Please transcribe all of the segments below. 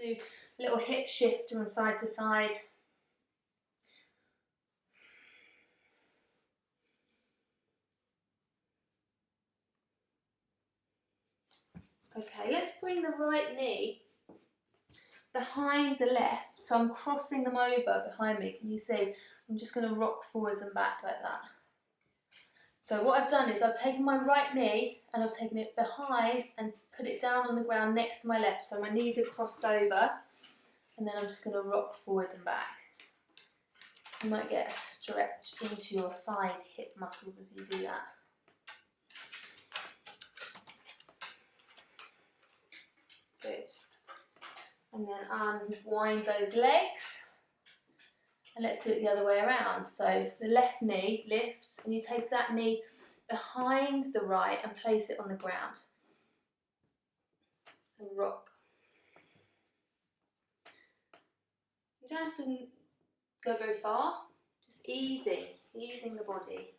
do a little hip shift from side to side. Okay, let's bring the right knee behind the left. So I'm crossing them over behind me. Can you see? I'm just going to rock forwards and back like that. So what I've done is I've taken my right knee and I've taken it behind and put it down on the ground next to my left. So my knees are crossed over, and then I'm just going to rock forwards and back. You might get a stretch into your side hip muscles as you do that. Good. And then unwind those legs. And let's do it the other way around. So the left knee lifts, and you take that knee behind the right and place it on the ground. And rock. You don't have to go very far, just easing the body.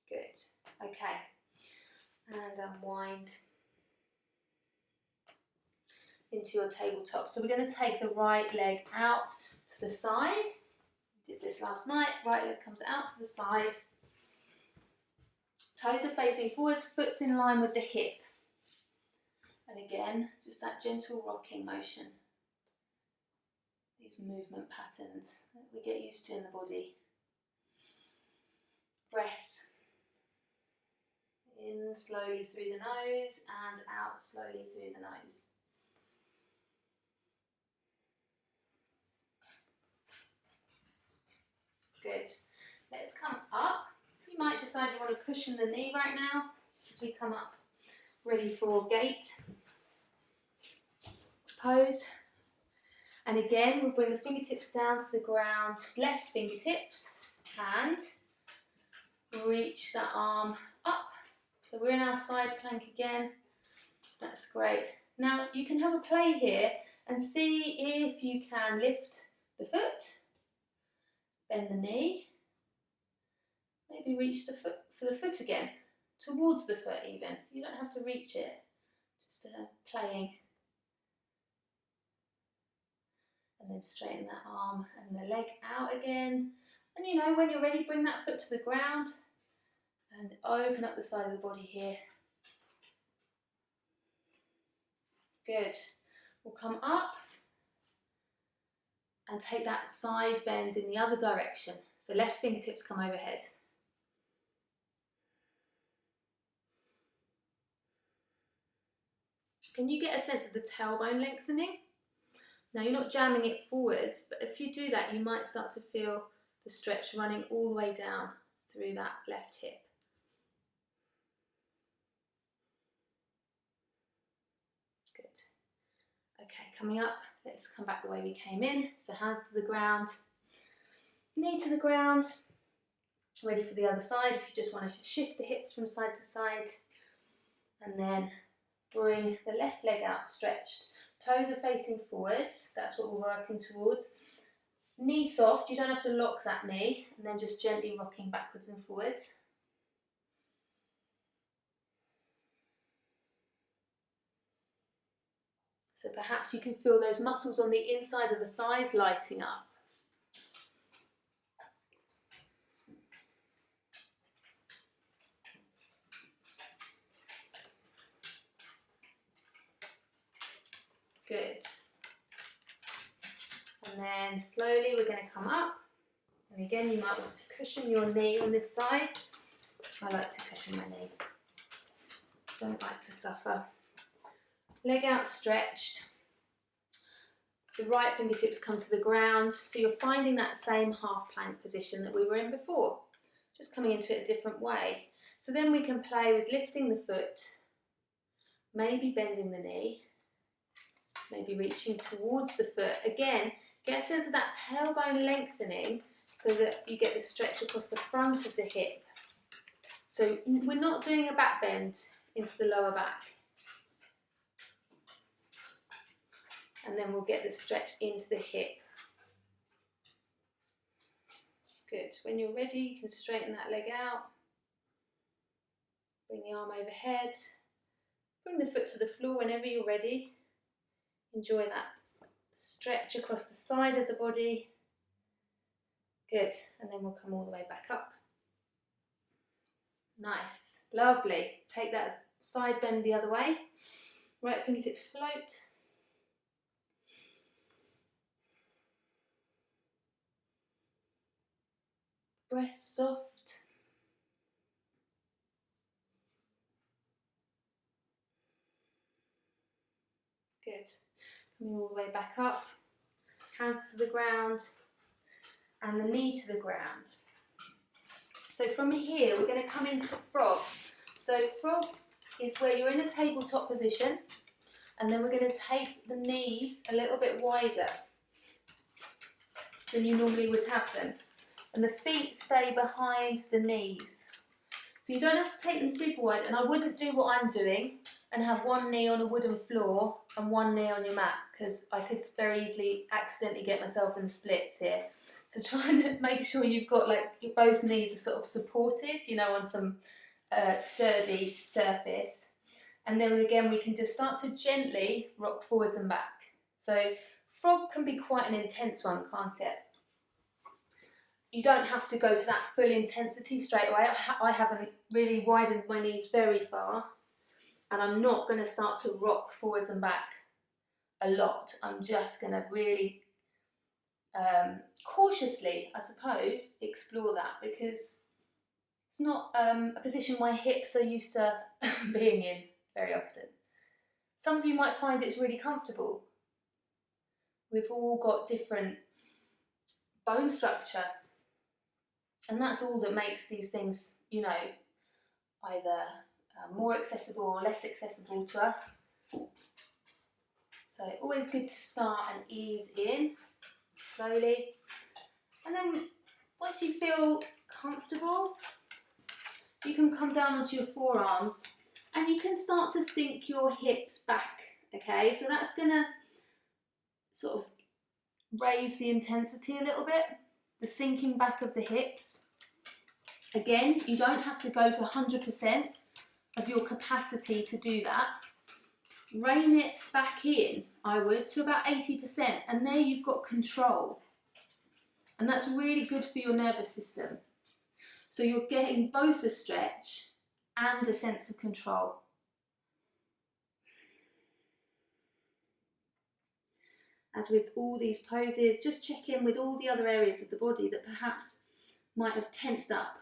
Good. Okay. And unwind into your tabletop. So we're going to take the right leg out to the side. We did this last night. Right leg comes out to the side. Toes are facing forwards, foot's in line with the hip. And again, just that gentle rocking motion. These movement patterns that we get used to in the body. Breath. In slowly through the nose and out slowly through the nose. Good. Let's come up. You might decide you want to cushion the knee right now as we come up, ready for gate pose. And again, we'll bring the fingertips down to the ground, left fingertips, and reach that arm up. So we're in our side plank again. That's great. Now you can have a play here and see if you can lift the foot, bend the knee, maybe reach the foot for the foot again, towards the foot even. You don't have to reach it, just playing. And then straighten that arm and the leg out again. And you know, when you're ready, bring that foot to the ground and open up the side of the body here. Good. We'll come up and take that side bend in the other direction. So left fingertips come overhead. Can you get a sense of the tailbone lengthening? Now you're not jamming it forwards, but if you do that, you might start to feel the stretch running all the way down through that left hip. Good. Okay, coming up, let's come back the way we came in. So hands to the ground, knee to the ground, ready for the other side. If you just want to shift the hips from side to side, and then bring the left leg out stretched. Toes are facing forwards, that's what we're working towards. Knee soft, you don't have to lock that knee, and then just gently rocking backwards and forwards. So perhaps you can feel those muscles on the inside of the thighs lighting up. Good. And then slowly we're going to come up. And again, you might want to cushion your knee on this side. I like to cushion my knee. Don't like to suffer. Leg out stretched. The right fingertips come to the ground. So you're finding that same half plank position that we were in before. Just coming into it a different way. So then we can play with lifting the foot, maybe bending the knee, maybe reaching towards the foot. Again, get a sense of that tailbone lengthening so that you get the stretch across the front of the hip. So we're not doing a back bend into the lower back. And then we'll get the stretch into the hip. Good. When you're ready, you can straighten that leg out. Bring the arm overhead. Bring the foot to the floor whenever you're ready. Enjoy that stretch across the side of the body. Good, and then we'll come all the way back up. Nice, lovely. Take that side bend the other way. Right fingertips float. Breath soft. Good. Coming all the way back up. Hands to the ground and the knee to the ground. So from here we're going to come into frog. So frog is where you're in a tabletop position, and then we're going to take the knees a little bit wider than you normally would have them, and the feet stay behind the knees. So you don't have to take them super wide, and I wouldn't do what I'm doing and have one knee on a wooden floor and one knee on your mat, because I could very easily accidentally get myself in the splits here. So try and make sure you've got like both knees are sort of supported, you know, on some sturdy surface. And then again we can just start to gently rock forwards and back. So frog can be quite an intense one, can't it? You don't have to go to that full intensity straight away. I haven't really widened my knees very far, and I'm not going to start to rock forwards and back a lot. I'm just going to really cautiously, I suppose, explore that, because it's not a position my hips are used to being in very often. Some of you might find it's really comfortable. We've all got different bone structure, and that's all that makes these things, you know, either more accessible or less accessible to us. So always good to start and ease in slowly, and then once you feel comfortable, you can come down onto your forearms and you can start to sink your hips back. Okay, so that's going to sort of raise the intensity a little bit, the sinking back of the hips. Again, you don't have to go to 100% of your capacity to do that. Rein it back in, I would, to about 80%, and there you've got control. And that's really good for your nervous system. So you're getting both a stretch and a sense of control. As with all these poses, just check in with all the other areas of the body that perhaps might have tensed up.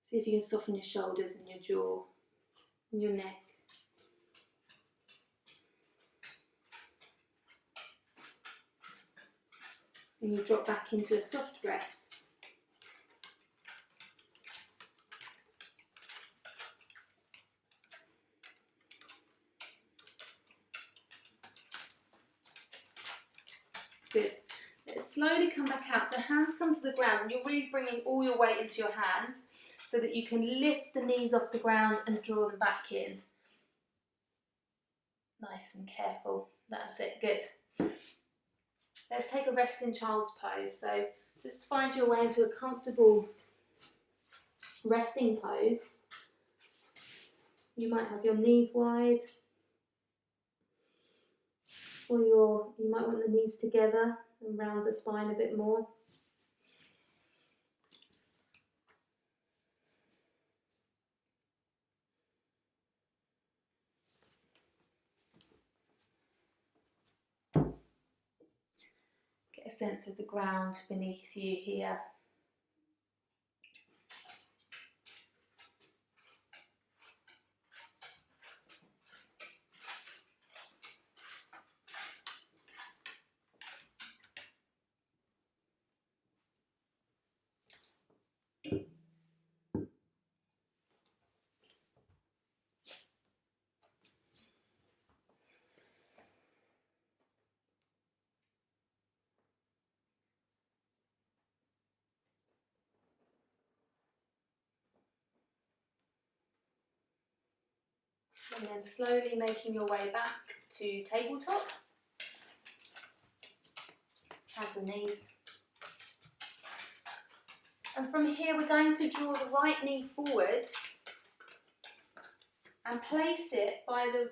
See if you can soften your shoulders and your jaw and your neck. And you drop back into a soft breath. Good. Let's slowly come back out. So hands come to the ground, and you're really bringing all your weight into your hands so that you can lift the knees off the ground and draw them back in. Nice and careful. That's it. Good. Let's take a resting child's pose. So just find your way into a comfortable resting pose. You might have your knees wide, or you might want the knees together and round the spine a bit more. Get a sense of the ground beneath you here. And then slowly making your way back to tabletop. Hands and knees. And from here we're going to draw the right knee forwards and place it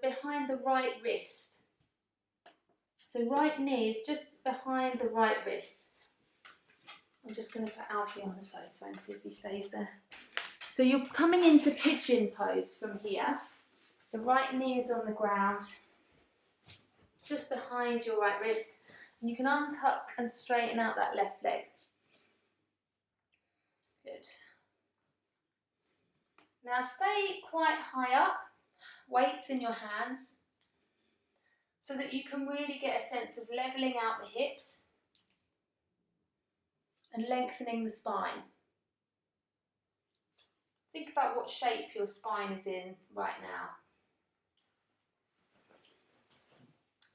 behind the right wrist. So right knee is just behind the right wrist. I'm just going to put Alfie on the sofa and see if he stays there. So you're coming into pigeon pose from here. The right knee is on the ground, just behind your right wrist. And you can untuck and straighten out that left leg. Good. Now stay quite high up, weights in your hands, so that you can really get a sense of levelling out the hips and lengthening the spine. Think about what shape your spine is in right now.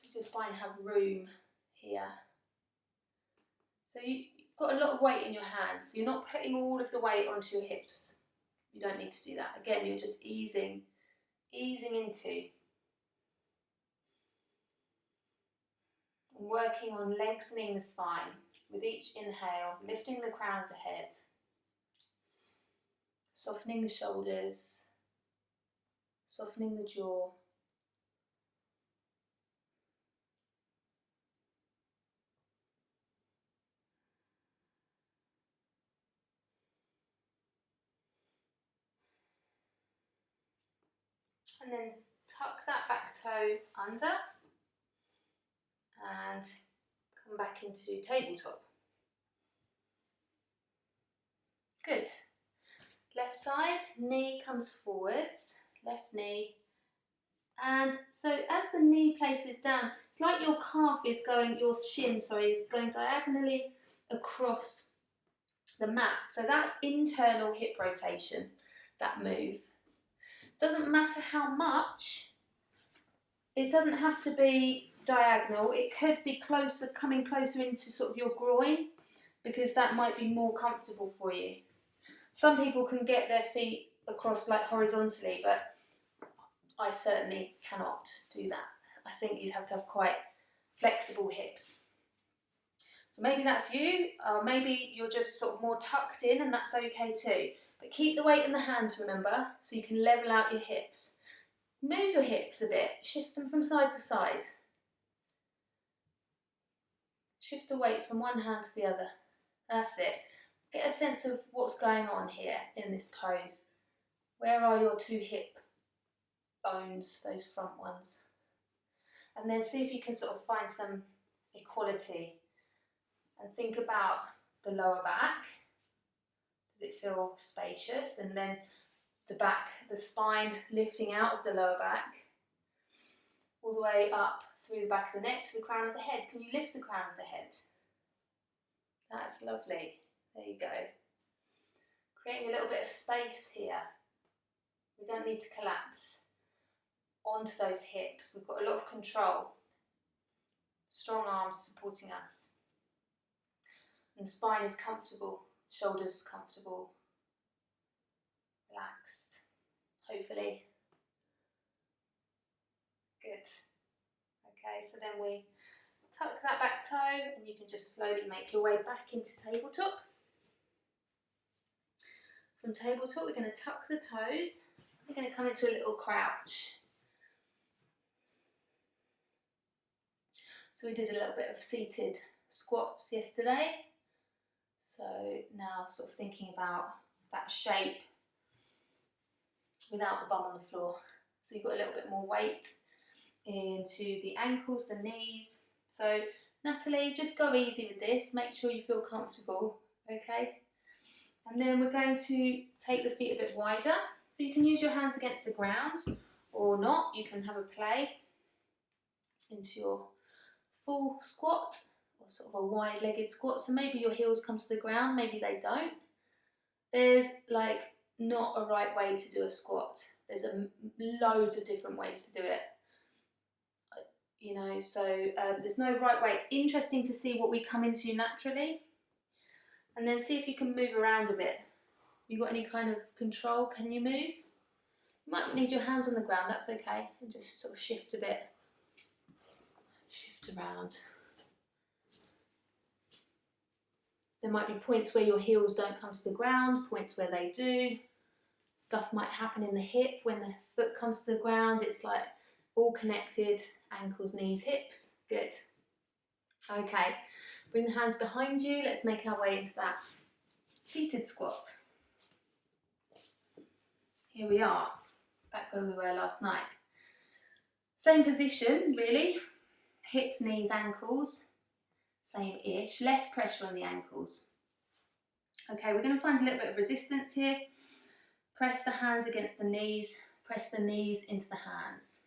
Does your spine have room here? So you've got a lot of weight in your hands, so you're not putting all of the weight onto your hips. You don't need to do that. Again, you're just easing into and working on lengthening the spine with each inhale, lifting the crown of the head, softening the shoulders, softening the jaw. And then tuck that back toe under and come back into tabletop. Good. Left side, knee comes forwards, left knee. And so as the knee places down, it's like your calf is going, your shin, is going diagonally across the mat. So that's internal hip rotation, that move. Doesn't matter how much, it doesn't have to be diagonal. It could be closer, coming closer into sort of your groin, because that might be more comfortable for you. Some people can get their feet across like horizontally, but I certainly cannot do that. I think you'd have to have quite flexible hips. So maybe that's you, or maybe you're just sort of more tucked in, and that's okay too. But keep the weight in the hands, remember, so you can level out your hips. Move your hips a bit, shift them from side to side. Shift the weight from one hand to the other. That's it. Get a sense of what's going on here in this pose. Where are your two hip bones, those front ones? And then see if you can sort of find some equality. And think about the lower back. Does it feel spacious? And then the back, the spine lifting out of the lower back, all the way up through the back of the neck to the crown of the head. Can you lift the crown of the head? That's lovely. There you go. Creating a little bit of space here. We don't need to collapse onto those hips. We've got a lot of control. Strong arms supporting us. And the spine is comfortable, shoulders comfortable, relaxed, hopefully. Good. Okay, so then we tuck that back toe and you can just slowly make your way back into tabletop. From tabletop, we're going to tuck the toes. We're going to come into a little crouch. So we did a little bit of seated squats yesterday. So now sort of thinking about that shape without the bum on the floor. So you've got a little bit more weight into the ankles, the knees. So Natalie, just go easy with this. Make sure you feel comfortable, okay? And then we're going to take the feet a bit wider. So you can use your hands against the ground or not. You can have a play into your full squat or sort of a wide-legged squat. So maybe your heels come to the ground, maybe they don't. There's like not a right way to do a squat. There's loads of different ways to do it. You know, so there's no right way. It's interesting to see what we come into naturally. And then see if you can move around a bit. You got any kind of control? Can you move? You might need your hands on the ground, that's okay. And just sort of shift a bit. Shift around. There might be points where your heels don't come to the ground, points where they do. Stuff might happen in the hip when the foot comes to the ground. It's like all connected, ankles, knees, hips. Good. Okay, bring the hands behind you. Let's make our way into that seated squat. Here we are, back where we were last night. Same position, really. Hips, knees, ankles, same-ish. Less pressure on the ankles. Okay, we're going to find a little bit of resistance here. Press the hands against the knees. Press the knees into the hands.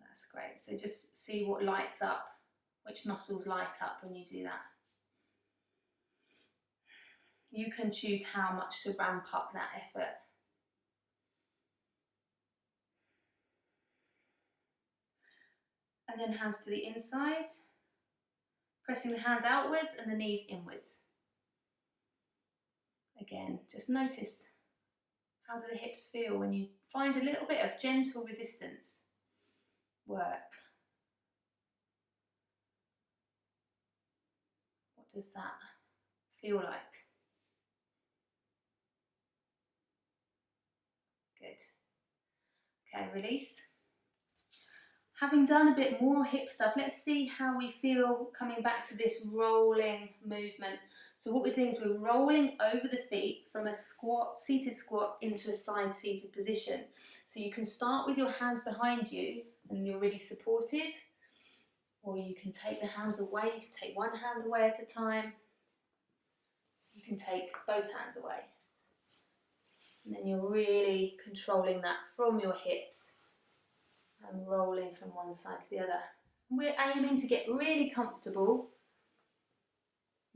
That's great. So just see what lights up, which muscles light up when you do that. You can choose how much to ramp up that effort. And then hands to the inside, pressing the hands outwards and the knees inwards. Again, just notice, how do the hips feel when you find a little bit of gentle resistance work? What does that feel like? Good. Okay, release. Having done a bit more hip stuff, let's see how we feel coming back to this rolling movement. So what we're doing is we're rolling over the feet from a squat, seated squat, into a side seated position. So you can start with your hands behind you and you're really supported, or you can take the hands away. You can take one hand away at a time. You can take both hands away. And then you're really controlling that from your hips and rolling from one side to the other. We're aiming to get really comfortable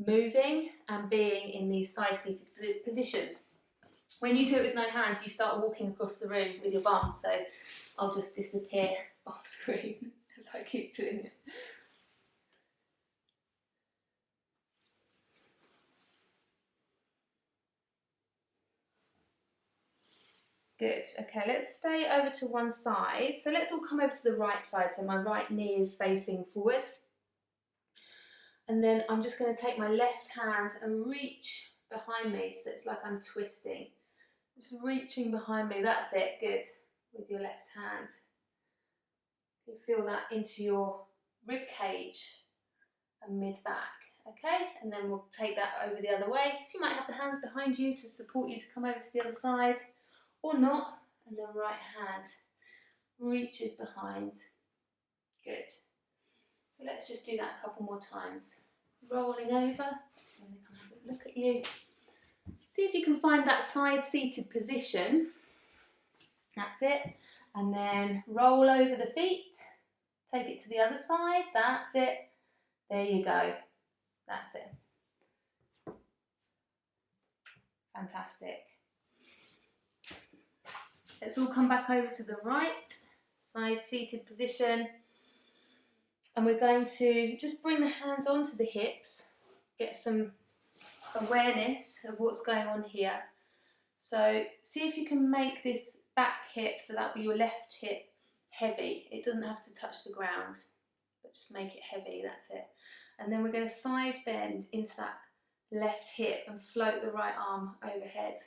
moving and being in these side-seated positions. When you do it with no hands, you start walking across the room with your bum, so I'll just disappear off screen as I keep doing it. Good, okay, let's stay over to one side. So let's all come over to the right side, so my right knee is facing forwards. And then I'm just going to take my left hand and reach behind me, so it's like I'm twisting. Just reaching behind me, that's it, good, with your left hand. You feel that into your rib cage and mid-back, okay? And then we'll take that over the other way. So you might have the hands behind you to support you to come over to the other side, or not, and then right hand reaches behind. Good. So let's just do that a couple more times. Rolling over, let's come have a look at you. See if you can find that side-seated position. That's it. And then roll over the feet. Take it to the other side. That's it. There you go. That's it. Fantastic. Let's all come back over to the right, side-seated position. And we're going to just bring the hands onto the hips, get some awareness of what's going on here. So see if you can make this back hip, so that will be your left hip, heavy. It doesn't have to touch the ground, but just make it heavy, that's it. And then we're going to side bend into that left hip and float the right arm overhead.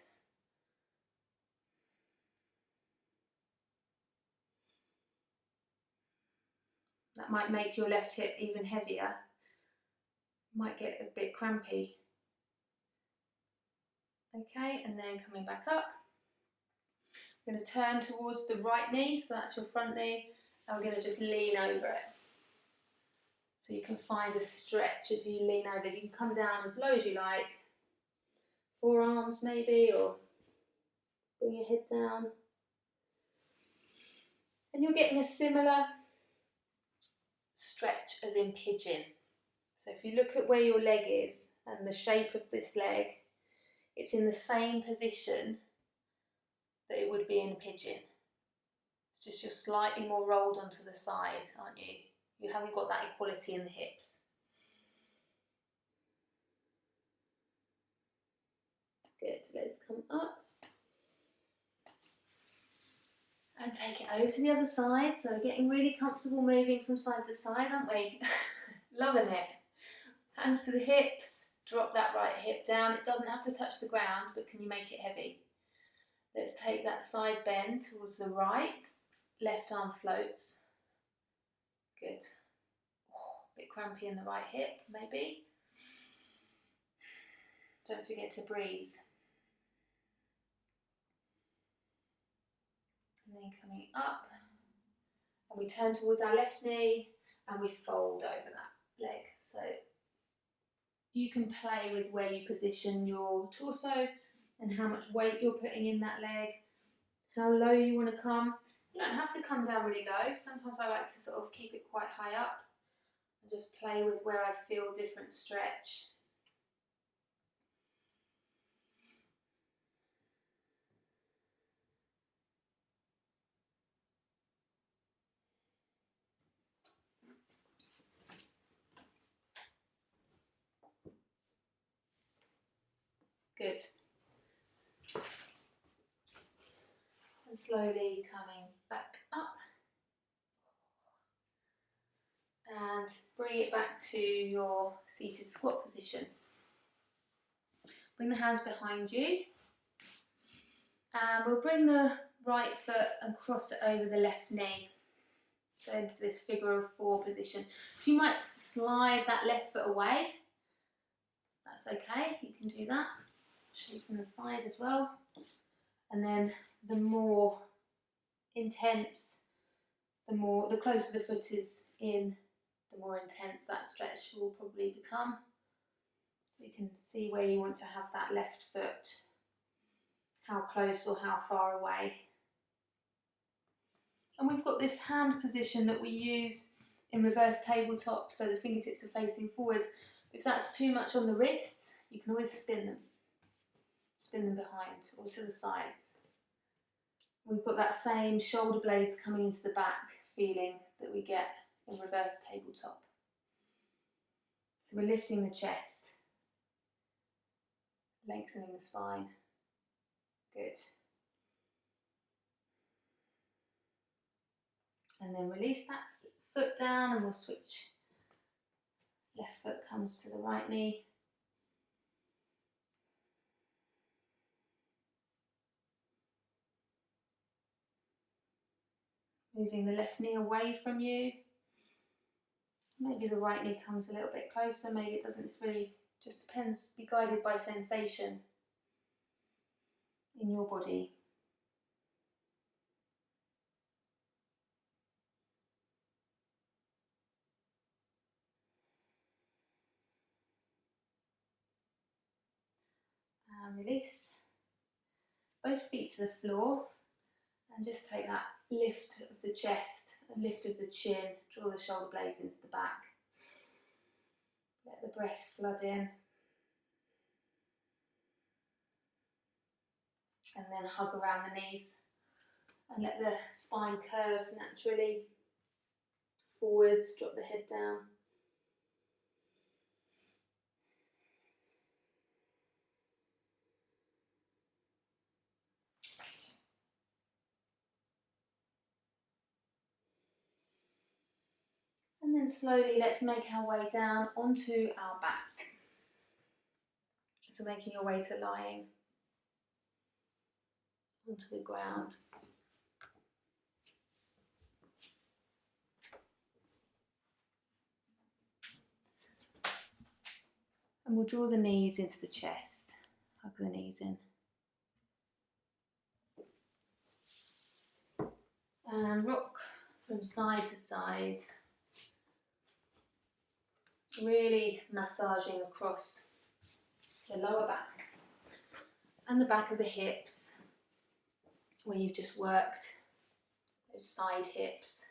That might make your left hip even heavier. Might get a bit crampy. Okay, and then coming back up. We're going to turn towards the right knee, so that's your front knee, and we're going to just lean over it. So you can find a stretch as you lean over. You can come down as low as you like, forearms maybe, or bring your head down. And you're getting a similar stretch as in pigeon. So if you look at where your leg is and the shape of this leg, it's in the same position that it would be in a pigeon. It's just you're slightly more rolled onto the side, aren't you? You haven't got that equality in the hips. Good, let's come up. And take it over to the other side. So we're getting really comfortable moving from side to side, aren't we? Loving it. Hands to the hips, drop that right hip down. It doesn't have to touch the ground, but can you make it heavy? Let's take that side bend towards the right. Left arm floats. Good. Oh, a bit crampy in the right hip, maybe. Don't forget to breathe. And then coming up. And we turn towards our left knee and we fold over that leg. So you can play with where you position your torso and how much weight you're putting in that leg, how low you want to come. You don't have to come down really low. Sometimes I like to sort of keep it quite high up and just play with where I feel different stretch. Good. And slowly coming back up. And bring it back to your seated squat position. Bring the hands behind you. And we'll bring the right foot and cross it over the left knee. So into this figure of four position. So you might slide that left foot away. That's okay, you can do that. Show you from the side as well. And then the more intense, the closer the foot is in, the more intense that stretch will probably become. So you can see where you want to have that left foot, how close or how far away. And we've got this hand position that we use in reverse tabletop, so the fingertips are facing forwards. If that's too much on the wrists, you can always spin them. Spin them behind or to the sides. We've got that same shoulder blades coming into the back feeling that we get in reverse tabletop. So we're lifting the chest, lengthening the spine. Good. And then release that foot down and we'll switch. Left foot comes to the right knee. Moving the left knee away from you. Maybe the right knee comes a little bit closer, maybe it doesn't. It's really just depends. Be guided by sensation in your body. And release. Both feet to the floor. And just take that lift of the chest and lift of the chin. Draw the shoulder blades into the back. Let the breath flood in. And then hug around the knees. And let the spine curve naturally forwards. Drop the head down. And then slowly let's make our way down onto our back. So making your way to lying onto the ground. And we'll draw the knees into the chest. Hug the knees in. And rock from side to side. Really massaging across the lower back and the back of the hips where you've just worked those side hips.